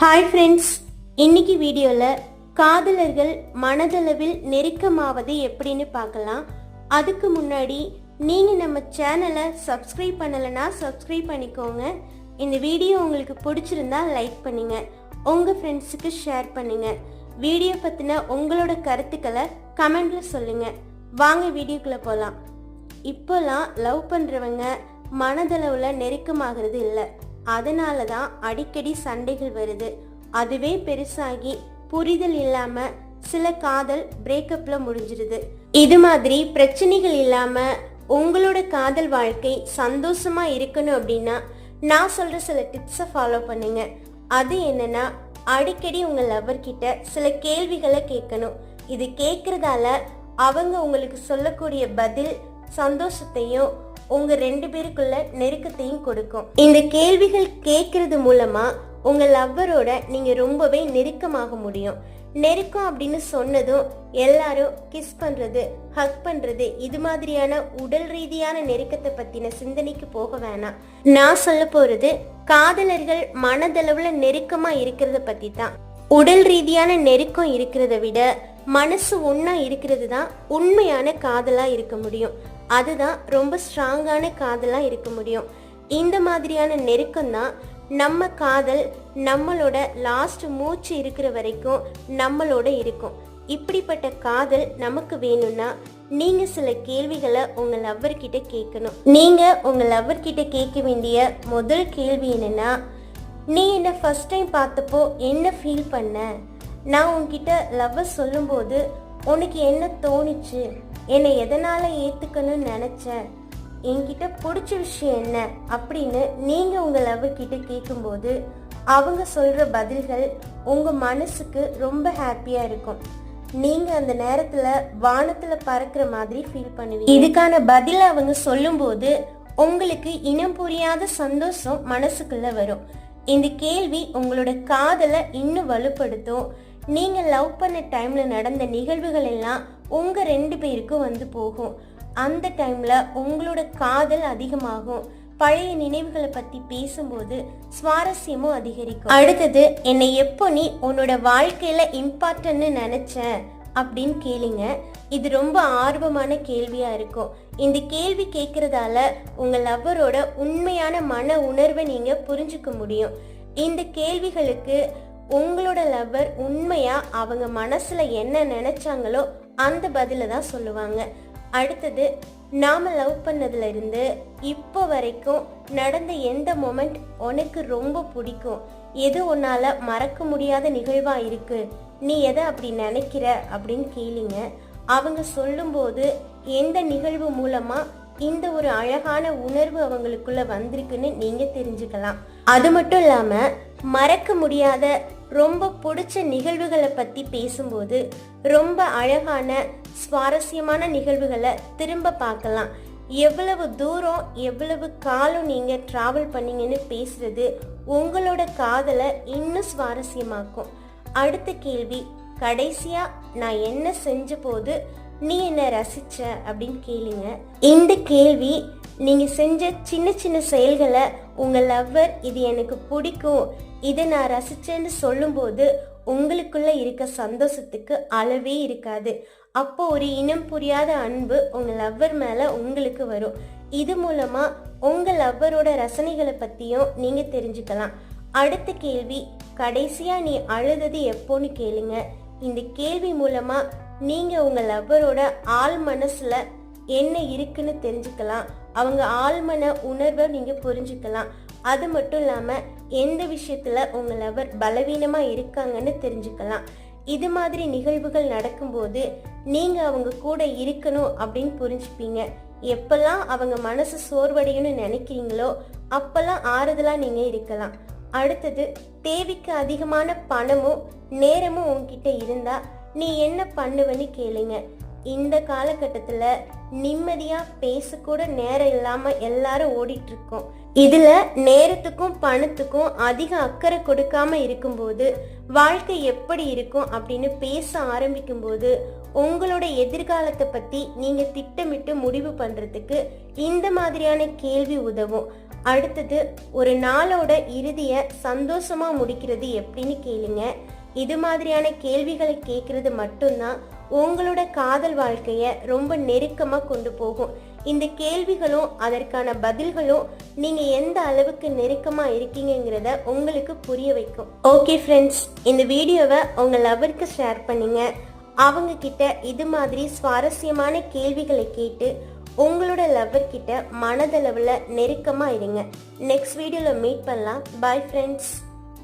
Hi friends, இன்னைக்கு வீடியோவில் காதலர்கள் மனதளவில் நெருக்கமாவது எப்படின்னு பார்க்கலாம். அதுக்கு முன்னாடி நீங்கள் நம்ம சேனலை சப்ஸ்கிரைப் பண்ணலைன்னா சப்ஸ்கிரைப் பண்ணிக்கோங்க. இந்த வீடியோ உங்களுக்கு பிடிச்சிருந்தா லைக் பண்ணுங்க, உங்கள் ஃப்ரெண்ட்ஸுக்கு ஷேர் பண்ணுங்க. வீடியோ பற்றின உங்களோட கருத்துக்களை கமெண்ட்ல சொல்லுங்க. வாங்க வீடியோக்குள்ளே போகலாம். இப்போலாம் லவ் பண்ணுறவங்க மனதளவில் நெருக்கமாகிறது இல்லை. அதனால தான் அடிக்கடி சண்டைகள் வருது. அதுவே பெருசாகி புரிதல் இல்லாம சில காதல் பிரேக்கப்ல முடிஞ்சிருது. இது மாதிரி பிரச்சனைகள் இல்லாம உங்களோட காதல் வாழ்க்கை சந்தோஷமா இருக்கணும் அப்படின்னா நான் சொல்ற சில டிப்ஸை ஃபாலோ பண்ணுங்க. அது என்னன்னா, அடிக்கடி உங்க லவர் கிட்ட சில கேள்விகளை கேட்கணும். இது கேட்கறதால அவங்க உங்களுக்கு சொல்லக்கூடிய பதில் சந்தோஷத்தையும் உங்க ரெண்டு பேருக்குள்ள நெருக்கத்தையும் கொடுக்கும். இந்த கேள்விகள் கேட்கறது மூலமா உங்க லவ்வரோட நீங்க ரொம்பவே நெருக்கமாக முடியும். நெருக்கம் அப்படின்னு சொன்னதும் எல்லாரும் கிஸ் பண்றது, ஹக் பண்றது, இது மாதிரியான உடல் ரீதியான நெருக்கத்தை பத்தின சிந்தனைக்கு போக வேணாம். நான் சொல்ல போறது காதலர்கள் மனதளவுல நெருக்கமா இருக்கிறத பத்தி தான். உடல் ரீதியான நெருக்கம் இருக்கிறத விட மனசு ஒன்னா இருக்கிறது தான் உண்மையான காதலா இருக்க முடியும். அதுதான் ரொம்ப ஸ்ட்ராங்கான காதலா இருக்க முடியும். இந்த மாதிரியான நெருக்கம் தான் நம்ம காதல் நம்மளோட லாஸ்ட் மூச்சு இருக்கிற வரைக்கும் நம்மளோட இருக்கும். இப்படிப்பட்ட காதல் நமக்கு வேணும்னா நீங்க சில கேள்விகளை உங்க லவ்வர் கிட்ட கேட்கணும். நீங்க உங்க லவ்வர் கிட்ட கேட்க வேண்டிய முதல் கேள்வி என்னன்னா, நீ என்ன ஃபர்ஸ்ட் டைம் பார்த்தப்போ என்ன ஃபீல் பண்ண? நான் உன்கிட்ட லவ்வர் சொல்லும்போது உனக்கு என்ன தோணுச்சு? என்னை எதனால ஏத்துக்கணும்னு நினைச்ச? என்கிட்ட பிடிச்ச விஷயம் என்ன அப்படின்னு நீங்க உங்க லவ்வர் கிட்ட கேட்கும்போது அவங்க சொல்ற பதில்கள் உங்க மனசுக்கு ரொம்ப ஹாப்பியா இருக்கும். நீங்க அந்த நேரத்துல வானத்துல பறக்கிற மாதிரி ஃபீல் பண்ணுவீங்க. இதுக்கான பதில அவங்க சொல்லும்போது உங்களுக்கு இனம் புரியாத சந்தோஷம் மனசுக்குள்ள வரும். இந்த கேள்வி உங்களோட காதலை இன்னும் வலுப்படுத்தும். நீங்க லவ் பண்ண டைம்ல நடந்த நிகழ்வுகள் எல்லாம் உங்க ரெண்டு பேருக்கும் வந்து போகும். அந்த டைம்ல உங்களோட காதல் அதிகமாகும். பழைய நினைவுகளை பத்தி பேசும்போது சுவாரஸ்யமும் அதிகரிக்கும். அடுத்தது, என்னை எப்போ நீ உன்னோட வாழ்க்கையில இம்பார்ட்டன்ட்னு நினைச்ச அப்படின்னு கேளுங்க. இது ரொம்ப ஆர்வமான கேள்வியா இருக்கும். இந்த கேள்வி கேட்கறதால உங்க லவ்வரோட உண்மையான மன உணர்வை நீங்க புரிஞ்சுக்க முடியும். இந்த கேள்விகளுக்கு உங்களோட லவ்வர் உண்மையா அவங்க மனசுல என்ன நினைச்சாங்களோ அந்த பதில தான் சொல்லுவாங்க. அடுத்தது, நாம லவ் பண்ணதுல இருந்து இப்போ வரைக்கும் நடந்த எந்த மொமெண்ட் உனக்கு ரொம்ப பிடிக்கும்? எது உன்னால மறக்க முடியாத நிகழ்வா இருக்கு? நீ எதை அப்படி நினைக்கிற அப்படின்னு கேளுங்க. அவங்க சொல்லும்போது எந்த நிகழ்வு மூலமா இந்த ஒரு அழகான உணர்வு அவங்களுக்குள்ள வந்திருக்குன்னு நீங்க தெரிஞ்சுக்கலாம். அது மட்டும் இல்லாம மறக்க முடியாத ரொம்ப பிடிச்ச நிகழ்வுகளை பத்தி பேசும்போது ரொம்ப அழகான சுவாரஸ்யமான நிகழ்வுகளை திரும்ப பார்க்கலாம். எவ்வளவு தூரம் எவ்வளவு காலம் நீங்க டிராவல் பண்ணீங்கன்னு பேசுறது உங்களோட காதலை இன்னும் சுவாரஸ்யமாக்கும். அடுத்த கேள்வி, கடைசியா நான் என்ன செஞ்ச போது நீ என்ன ரசிச்ச அப்படின்னு கேளுங்க. இந்த கேள்வி நீங்க செஞ்ச சின்ன சின்ன செயல்களை உங்க லவ்வர் இது எனக்கு பிடிக்கும், இதை நான் ரசிச்சேன்னு சொல்லும்போது உங்களுக்குள்ள இருக்க சந்தோஷத்துக்கு அளவே இருக்காது. அப்போ ஒரு இனம் புரியாத அன்பு உங்க லவ்வர் மேல உங்களுக்கு வரும். இது மூலமா உங்க லவ்வரோட ரசனைகளை பத்தியும் நீங்க தெரிஞ்சுக்கலாம். அடுத்த கேள்வி, கடைசியா நீ அழுதது எப்போன்னு கேளுங்க. இந்த கேள்வி மூலமா நீங்க உங்க லவ்வரோட ஆள் மனசுல என்ன இருக்குன்னு தெரிஞ்சுக்கலாம். அவங்க ஆழ்மன உணர்வை நீங்க புரிஞ்சுக்கலாம். அது மட்டும் இல்லாம எந்த விஷயத்துல உங்க லவர் பலவீனமா இருக்காங்கன்னு தெரிஞ்சுக்கலாம். இது மாதிரி நிகழ்வுகள் நடக்கும்போது நீங்க அவங்க கூட இருக்கணும் அப்படின்னு புரிஞ்சுப்பீங்க. எப்பெல்லாம் அவங்க மனசு சோர்வடையும்னு நினைக்கிறீங்களோ அப்பெல்லாம் ஆறுதலா நீங்க இருக்கலாம். அடுத்தது, தேவைக்கு அதிகமான பணமும் நேரமும் உங்ககிட்ட இருந்தா நீ என்ன பண்ணுவன்னு கேளுங்க. இந்த காலகட்டத்துல நிம்மதியா பேசக்கூட நேரம் இல்லாம எல்லாரும் ஓடிட்டு இருக்கோம். இதுல நேரத்துக்கும் பணத்துக்கும் அதிக அக்கறை கொடுக்காம இருக்கும்போது வாழ்க்கை எப்படி இருக்கும் அப்படின்னு பேச ஆரம்பிக்கும் போது உங்களோட எதிர்காலத்தை பத்தி நீங்க திட்டமிட்டு முடிவு பண்றதுக்கு இந்த மாதிரியான கேள்வி உதவும். அடுத்தது, ஒரு நாளோட இறுதியை சந்தோஷமா முடிக்கிறது எப்படின்னு கேளுங்க. இது மாதிரியான கேள்விகளை கேட்கறது மட்டும்தான் உங்களோட காதல் வாழ்க்கைய ரொம்ப நெருக்கமா கொண்டு போகும். இந்த கேள்விகளும் அதற்கான பதில்களும் நீங்க எந்த அளவுக்கு நெருக்கமா இருக்கீங்கிறத உங்களுக்கு புரிய வைக்கும். ஓகே ஃப்ரெண்ட்ஸ், இந்த வீடியோவை உங்க லவருக்கு ஷேர் பண்ணுங்க. அவங்க கிட்ட இது மாதிரி சுவாரஸ்யமான கேள்விகளை கேட்டு உங்களோட லவர் கிட்ட மனதளவுல நெருக்கமா இருங்க. நெக்ஸ்ட் வீடியோல மீட் பண்ணலாம். Bye friends.